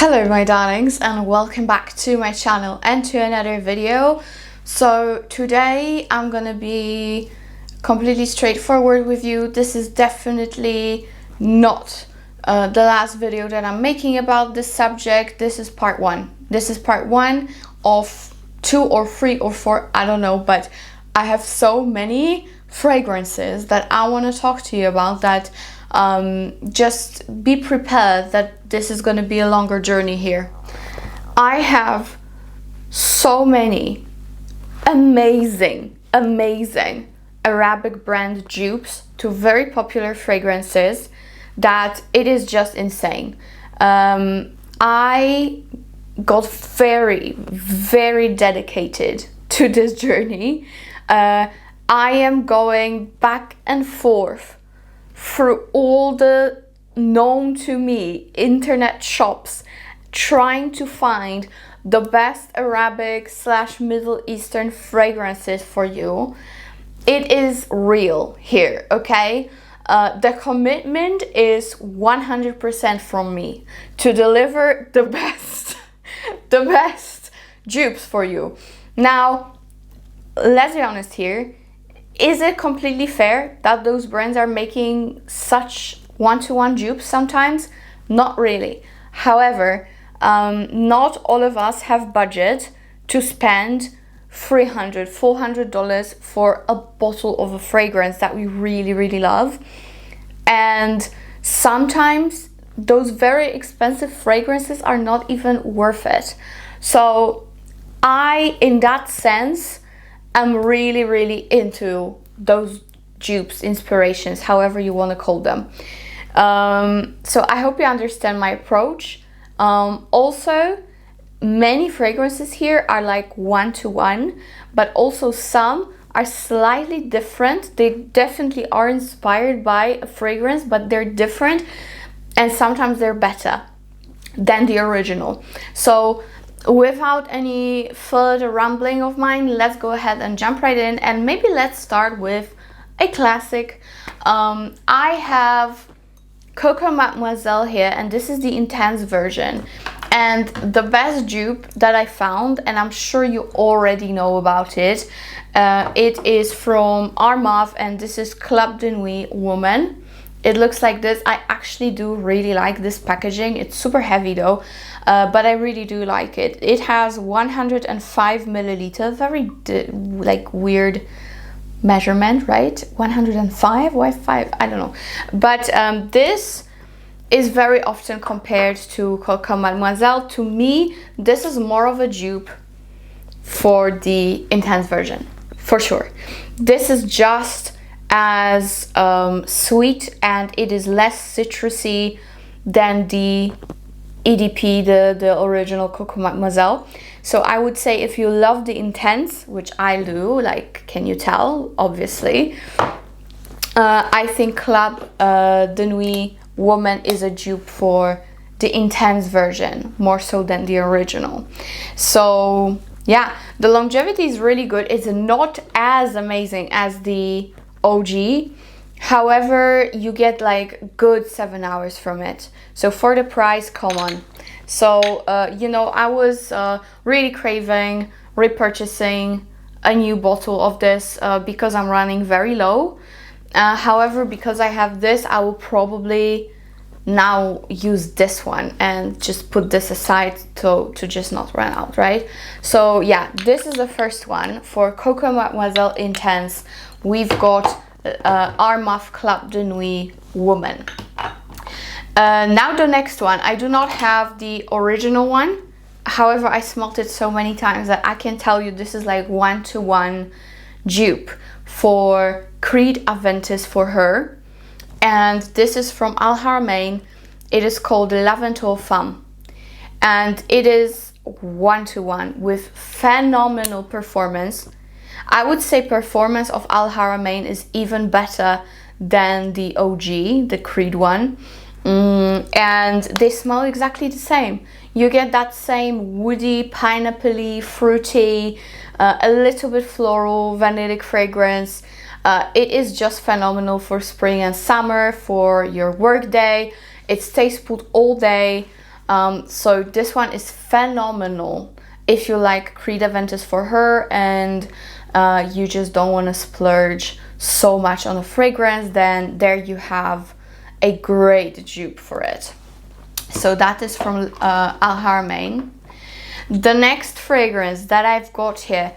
Hello my darlings, and welcome back to my channel and to another video. So today I'm gonna be completely straightforward with you. This is definitely not the last video that I'm making about this subject. This is part one. This is part one of 2 or 3 or 4, I don't know, but I have so many fragrances that I want to talk to you about that just be prepared that this is going to be a longer journey here. I have so many amazing Arabic brand dupes to very popular fragrances that it is just insane. I got very dedicated to this journey. I am going back and forth through all the known to me internet shops trying to find the best Arabic / Middle Eastern fragrances for you. It is real here, okay? The commitment is 100% from me to deliver the best the best dupes for you. Now let's be honest here. Is it completely fair that those brands are making such one-to-one dupes sometimes? Not really. However, not all of us have budget to spend $300, $400 for a bottle of a fragrance that we really love. And sometimes those very expensive fragrances are not even worth it. So I, in that sense, I'm really into those dupes, inspirations, however you want to call them. So I hope you understand my approach. Also, many fragrances here are like one-to-one, but also some are slightly different. They definitely are inspired by a fragrance, but they're different, and sometimes they're better than the original. So without any further rambling of mine, let's go ahead and jump right in, and maybe let's start with a classic. I have Coco Mademoiselle here, and this is the intense version. And the best dupe that I found, and I'm sure you already know about it, it is from Armaf, and this is Club de Nuit Woman. It looks like this. I actually do really like this packaging. It's super heavy though, but I really do like it. It has 105 milliliters, very like weird measurement, right? 105, why 5? I don't know. But this is very often compared to Coco Mademoiselle. To me, this is more of a dupe for the intense version, for sure. This is just as sweet, and it is less citrusy than the EDP, the original Coco Mademoiselle. So I would say if you love the intense, which I do, like, can you tell? Obviously. I think Club de Nuit Woman is a dupe for the intense version, more so than the original. So yeah, the longevity is really good. It's not as amazing as the OG. However, you get like good 7 hours from it. So for the price, come on. So, you know, I was really craving repurchasing a new bottle of this because I'm running very low. However, because I have this, I will probably now use this one and just put this aside to just not run out, right? So yeah, this is the first one for Coco Mademoiselle Intense. We've got Armaf Club de Nuit Woman. Now the next one, I do not have the original one. However, I smelt it so many times that I can tell you this is like one-to-one dupe for Creed Aventus for her. And this is from Al Haramain. It is called Lav Andor Fun. And it is one-to-one with phenomenal performance. I would say performance of Al Haramain is even better than the OG, the Creed one. And they smell exactly the same. You get that same woody, pineapple-y, fruity, a little bit floral, vanillic fragrance. It is just phenomenal for spring and summer, for your work day. It stays put all day. So this one is phenomenal if you like Creed Aventus for her and you just don't want to splurge so much on a fragrance, then there you have a great dupe for it. So that is from Al Haramain. The next fragrance that I've got here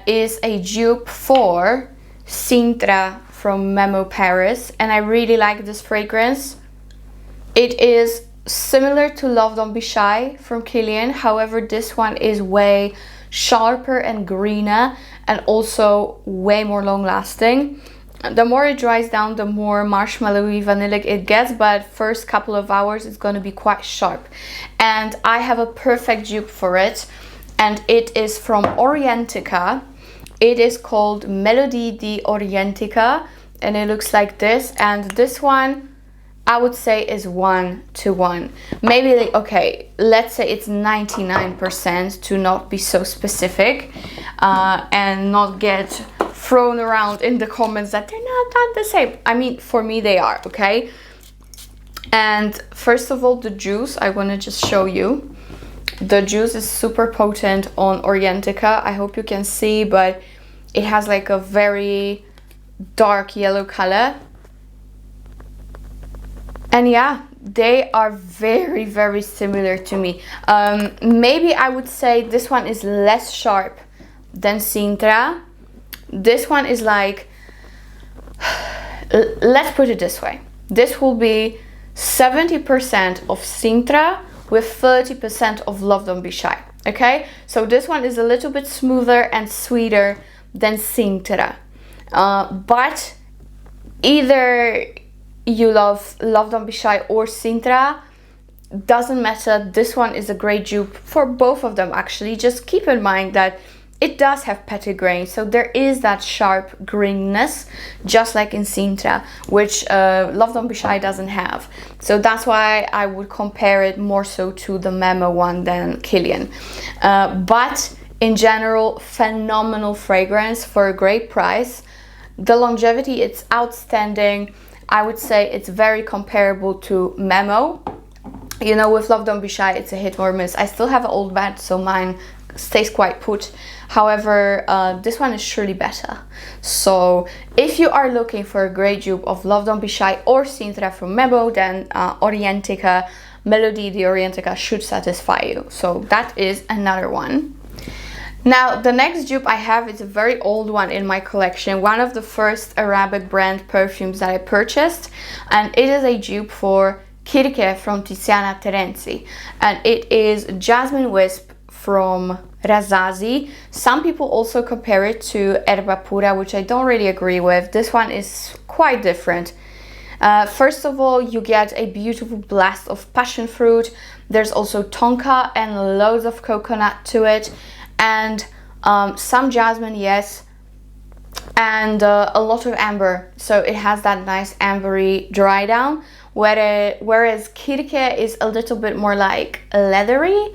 is a dupe for Sintra from Memo Paris, and I really like this fragrance. It is similar to Love Don't Be Shy from Kilian, however this one is way sharper and greener and also way more long lasting. The more it dries down, the more marshmallowy vanillic it gets, but first couple of hours it's going to be quite sharp. And I have a perfect dupe for it, and it is from Orientica. It is called Melodie di Orientica, and it looks like this. And this one I would say is 1-to-1. Maybe like, okay, let's say it's 99% to not be so specific and not get thrown around in the comments that they're not the same. I mean, for me they are, okay? And first of all, the juice, I want to just show you. The juice is super potent on Orientica. I hope you can see, but it has like a very dark yellow color. And yeah, they are very, very similar to me. Maybe I would say this one is less sharp than Sintra. This one is like, let's put it this way. This will be 70% of Sintra with 30% of Love Don't Be Shy. Okay, so this one is a little bit smoother and sweeter than Sintra. But either you love Don't Be Shy or Sintra, doesn't matter. This one is a great dupe for both of them actually. Just keep in mind that it does have petit grain, so there is that sharp greenness, just like in Sintra, which Love Don't Be Shy doesn't have. So that's why I would compare it more so to the Memo one than Kilian. But in general, phenomenal fragrance for a great price. The longevity, it's outstanding. I would say it's very comparable to Memo. You know, with Love Don't Be Shy, it's a hit or miss. I still have an old batch, so mine stays quite put. However, this one is surely better. So if you are looking for a great dupe of Love Don't Be Shy or Sintra from Memo, then Orientica, Melodie di Orientica should satisfy you. So that is another one. Now, the next dupe I have is a very old one in my collection, one of the first Arabic brand perfumes that I purchased, and it is a dupe for Kirke from Tiziana Terenzi, and it is Jasmine Wisp from Rasasi. Some people also compare it to Erba Pura, which I don't really agree with. This one is quite different. First of all, you get a beautiful blast of passion fruit. There's also tonka and loads of coconut to it, and some jasmine, yes, and a lot of amber. So it has that nice ambery dry down, whereas Kirke is a little bit more like leathery.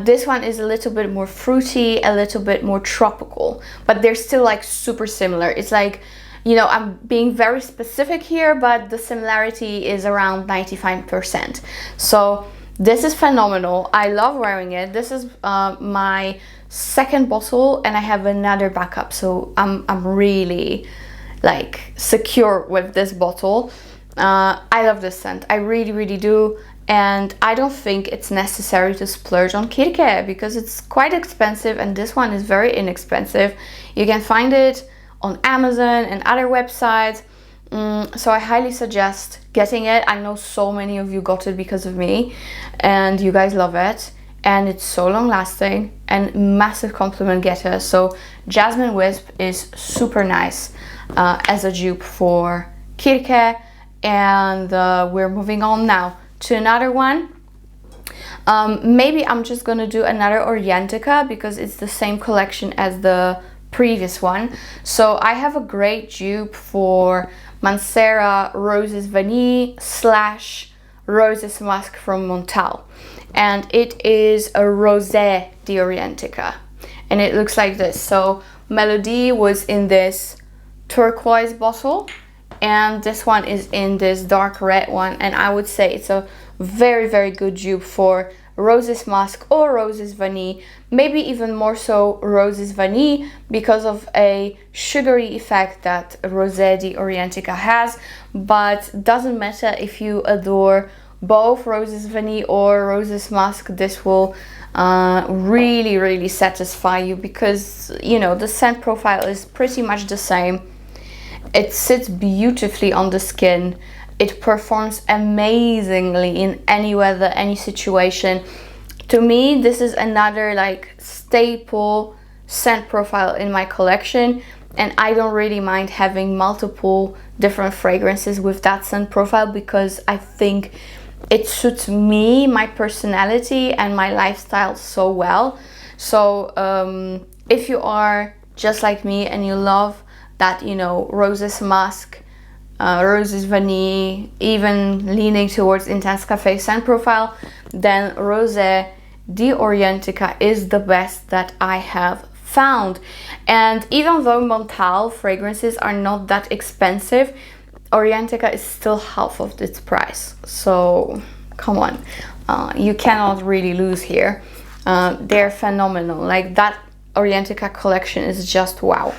This one is a little bit more fruity, a little bit more tropical, but they're still like super similar. It's like, you know, I'm being very specific here, but the similarity is around 95%. So this is phenomenal. I love wearing it. This is my second bottle, and I have another backup, so I'm really like secure with this bottle. I love this scent, I really do, and I don't think it's necessary to splurge on Kirke because it's quite expensive, and this one is very inexpensive. You can find it on Amazon and other websites, so I highly suggest getting it. I know so many of you got it because of me, and you guys love it, and it's so long lasting and massive compliment getter. So Jasmine Wisp is super nice as a dupe for Kirke. And we're moving on now to another one. Maybe I'm just gonna do another Orientica because it's the same collection as the previous one. So I have a great dupe for Mancera Roses Vanille / Roses Musk from Montal, and it is a Rosé di Orientica, and it looks like this. So Melodie was in this turquoise bottle, and this one is in this dark red one, and I would say it's a very, very good dupe for Roses Musk or Roses Vanille, maybe even more so Roses Vanille because of a sugary effect that Rosé de Orientica has, but doesn't matter if you adore both Roses Vanille or Roses Musk, this will really, really satisfy you because, you know, the scent profile is pretty much the same. It sits beautifully on the skin. It performs amazingly in any weather, any situation. To me, this is another like staple scent profile in my collection, and I don't really mind having multiple different fragrances with that scent profile because I think it suits me, my personality and my lifestyle so well. So if you are just like me and you love that, you know, Roses Musk, Roses Vanille, even leaning towards Intense Cafe scent profile, then Rosé de Orientica is the best that I have found. And even though Montal fragrances are not that expensive, Orientica is still half of its price. So come on, you cannot really lose here. They're phenomenal. Like that Orientica collection is just wow.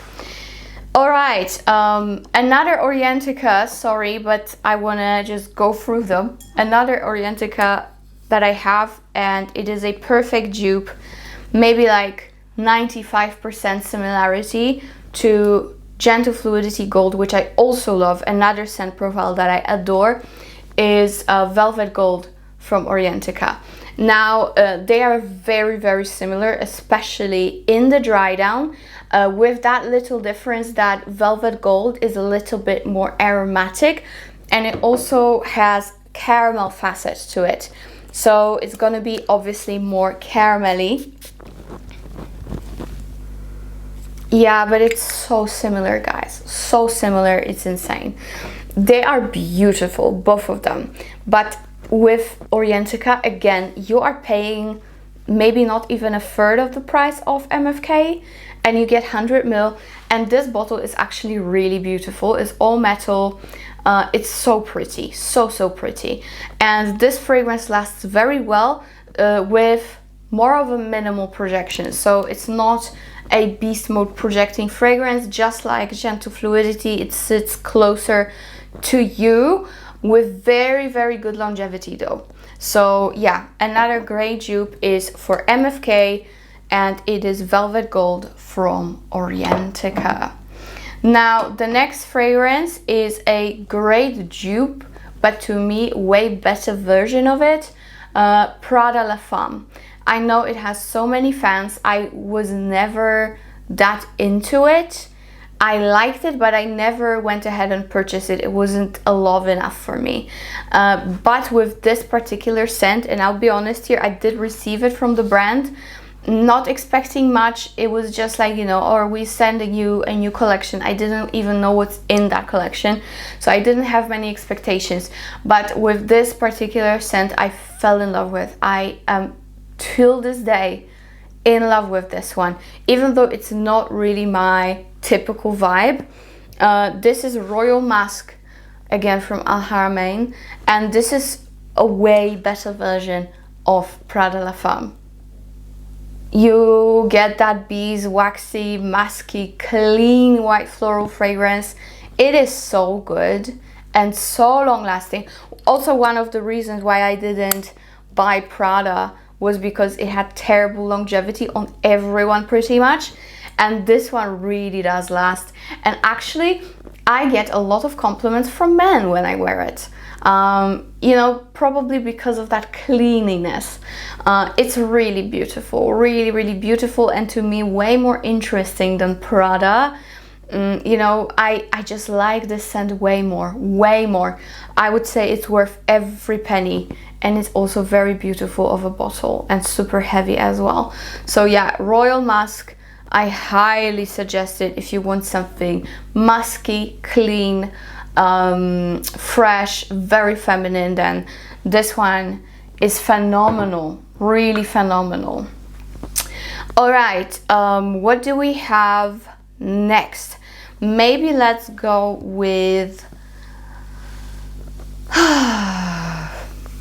Alright, another Orientica, sorry, but I wanna just go through them. Another Orientica that I have, and it is a perfect dupe, maybe like 95% similarity to Gentle Fluidity Gold, which I also love. Another scent profile that I adore is Velvet Gold from Orientica. Now, they are very, very similar, especially in the dry down, with that little difference that Velvet Gold is a little bit more aromatic, and it also has caramel facet to it. So it's gonna be obviously more caramelly. Yeah, but it's so similar, guys. So similar, it's insane. They are beautiful, both of them. But with Orientica, again, you are paying maybe not even a third of the price of MFK, and you get 100 ml. And this bottle is actually really beautiful. It's all metal. It's so pretty, so pretty. And this fragrance lasts very well with more of a minimal projection. So it's not a beast mode projecting fragrance, just like Gentle Fluidity. It sits closer to you with very, very good longevity though. So yeah, another great dupe is for MFK, and it is Velvet Gold from Orientica. Now, the next fragrance is a great dupe, but to me, way better version of it, Prada La Femme. I know it has so many fans. I was never that into it. I liked it, but I never went ahead and purchased it. It wasn't a love enough for me. But with this particular scent, and I'll be honest here, I did receive it from the brand, not expecting much. It was just like, you know, or we sending you a new collection. I didn't even know what's in that collection, so I didn't have many expectations. But with this particular scent, I fell in love with. I am till this day in love with this one, even though it's not really my typical vibe. This is Royal Musk, again from Al Haramain, and this is a way better version of Prada La Femme. You get that beeswaxy, musky, clean white floral fragrance. It is so good and so long lasting. Also, one of the reasons why I didn't buy Prada was because it had terrible longevity on everyone pretty much, and this one really does last. And actually, I get a lot of compliments from men when I wear it. You know, probably because of that cleanliness. It's really beautiful, really, really beautiful, and to me way more interesting than Prada. You know, I just like this scent way more. I would say it's worth every penny, and it's also very beautiful of a bottle and super heavy as well. So yeah, Royal Musk, I highly suggest it if you want something musky, clean, fresh, very feminine. Then this one is phenomenal, really phenomenal. All right, what do we have next? Maybe let's go with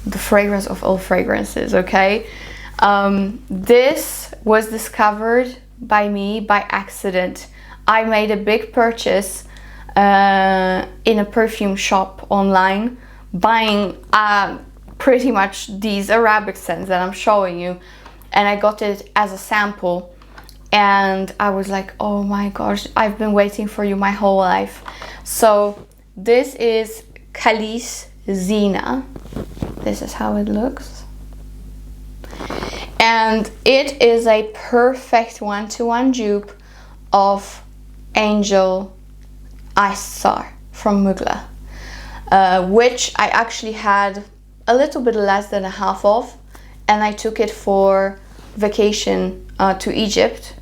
the fragrance of all fragrances, okay? This was discovered by me by accident. I made a big purchase in a perfume shop online, buying pretty much these Arabic scents that I'm showing you, and I got it as a sample, and I was like, oh my gosh, I've been waiting for you my whole life. So this is Khalis Zeena. This is how it looks, and it is a perfect one-to-one dupe of Angel Ice Star from Mugler, which I actually had a little bit less than a half of, and I took it for vacation to Egypt,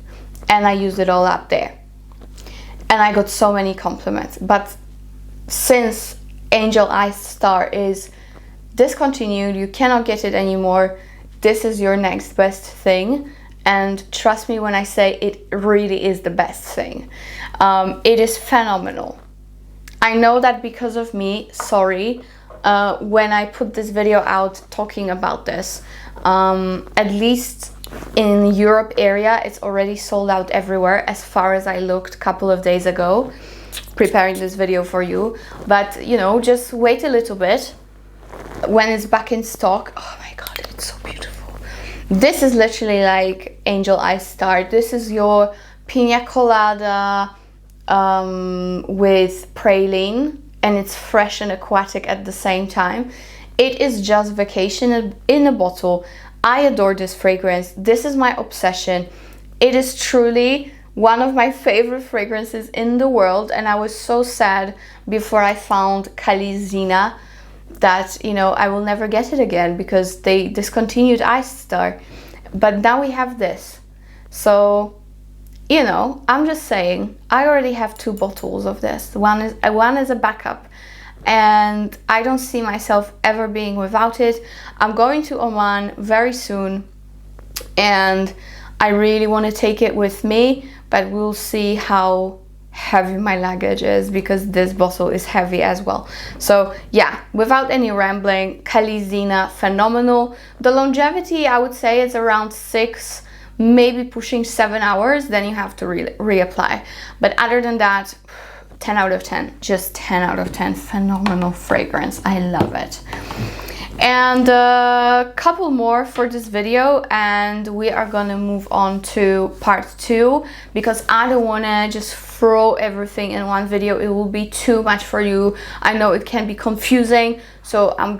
and I used it all up there, and I got so many compliments. But since Angel Ice Star is discontinued, you cannot get it anymore, this is your next best thing, and trust me when I say it really is the best thing. It is phenomenal. I know that because of me, sorry, when I put this video out talking about this, at least in Europe area, it's already sold out everywhere as far as I looked a couple of days ago preparing this video for you. But you know, just wait a little bit when it's back in stock. Oh my god, it's so beautiful. This is literally like Angel Ice Star. This is your pina colada with praline, and it's fresh and aquatic at the same time. It is just vacation in a bottle. I adore this fragrance. This is my obsession. It is truly one of my favorite fragrances in the world, and I was so sad before I found Khalis Zeena that, you know, I will never get it again because they discontinued Ice Star. But now we have this. So, you know, I'm just saying, I already have 2 bottles of this. One is a backup, and I don't see myself ever being without it. I'm going to Oman very soon, and I really want to take it with me, but we'll see how heavy my luggage is, because this bottle is heavy as well. So yeah, without any rambling, Khalis Zeena, phenomenal. The longevity, I would say, is around 6, maybe pushing 7 hours, then you have to reapply. But other than that, 10 out of 10, just 10 out of 10, phenomenal fragrance. I love it. And a couple more for this video, and we are gonna move on to part 2, because I don't wanna just throw everything in one video. It will be too much for you. I know it can be confusing, so I'm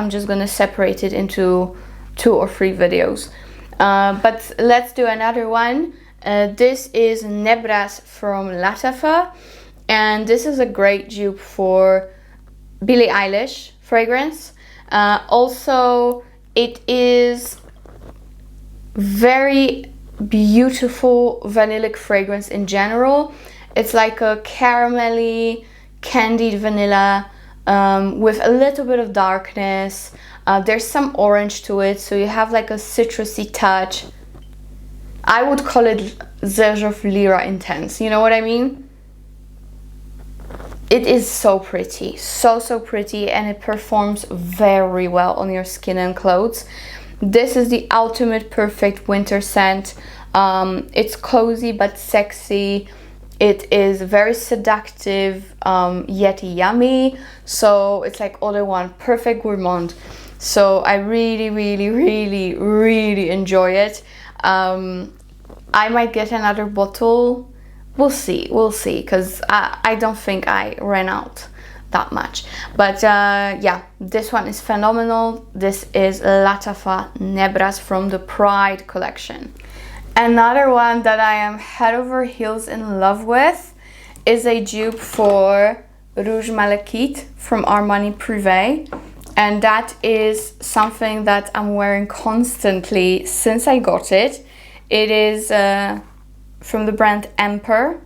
just gonna separate it into 2 or 3 videos. But let's do another one. This is Nebras from Lattafa, and this is a great dupe for Billie Eilish fragrance. Also, it is very beautiful vanillic fragrance in general. It's like a caramelly, candied vanilla with a little bit of darkness. There's some orange to it, so you have like a citrusy touch. I would call it Zerge of Lyra Intense, you know what I mean? It is so pretty, so pretty, and it performs very well on your skin and clothes. This is the ultimate perfect winter scent. It's cozy but sexy. It is very seductive, yet yummy. So it's like all in one, perfect gourmand. So I really enjoy it. I might get another bottle. We'll see, because I don't think I ran out that much. But yeah, this one is phenomenal. This is Lattafa Nebras from the Pride collection. Another one that I am head over heels in love with is a dupe for Rouge Malachite from Armani Prive. And that is something that I'm wearing constantly since I got it. It is from the brand Emper,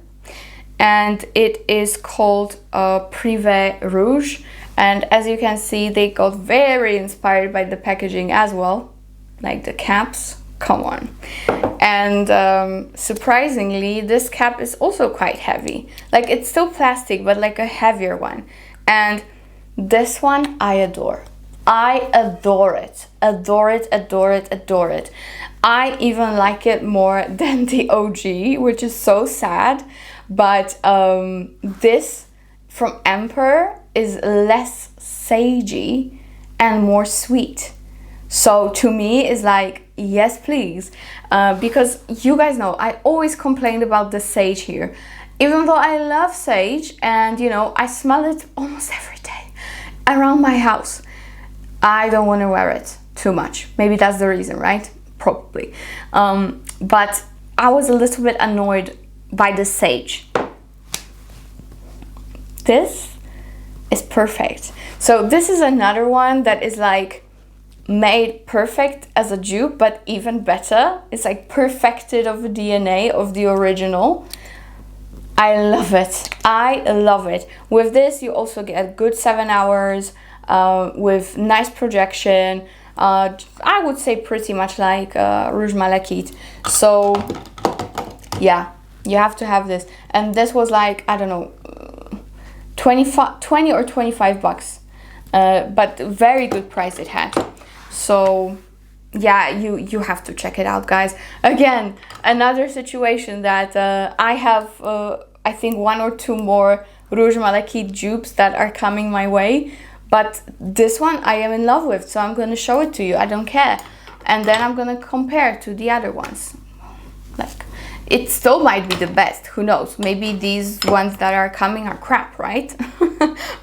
and it is called Prive Rouge. And as you can see, they got very inspired by the packaging as well, like the caps, come on. And surprisingly, this cap is also quite heavy. Like, it's still plastic, but like a heavier one. And this one I adore. I adore it. Adore it, adore it, adore it. I even like it more than the OG, which is so sad. But this from Emper is less sagey and more sweet. So to me it's like, yes please. Because you guys know, I always complained about the sage here. Even though I love sage and you know, I smell it almost every day around my house, I don't want to wear it too much. Maybe that's the reason, right? Probably. But I was a little bit annoyed by the sage. This is perfect. So this is another one that is like made perfect as a dupe, but even better. It's like perfected of the DNA of the original. I love it. I love it. With this, you also get good 7 hours with nice projection. I would say pretty much like Rouge Malachite. So yeah, you have to have this. And this was like, I don't know, 20 or 25 bucks. But very good price it had. So yeah, you have to check it out, guys. Again, another situation that I have, I think 1 or 2 more Rouge Malachite dupes that are coming my way. But this one I am in love with, so I'm going to show it to you. I don't care. And then I'm going to compare to the other ones. Like, it still might be the best. Who knows? Maybe these ones that are coming are crap, right?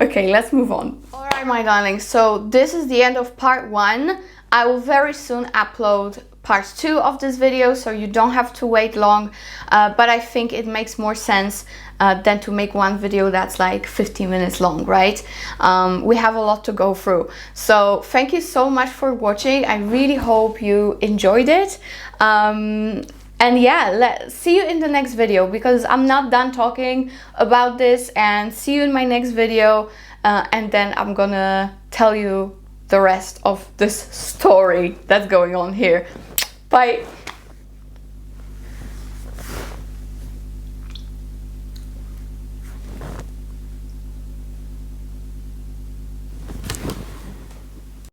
Okay, let's move on. Alright, my darlings. So this is the end of part 1. I will very soon upload part 2 of this video, so you don't have to wait long. But I think it makes more sense than to make one video that's like 15 minutes long, right? We have a lot to go through. So thank you so much for watching. I really hope you enjoyed it. And yeah, see you in the next video, because I'm not done talking about this. And see you in my next video. And then I'm gonna tell you the rest of this story that's going on here. Bye.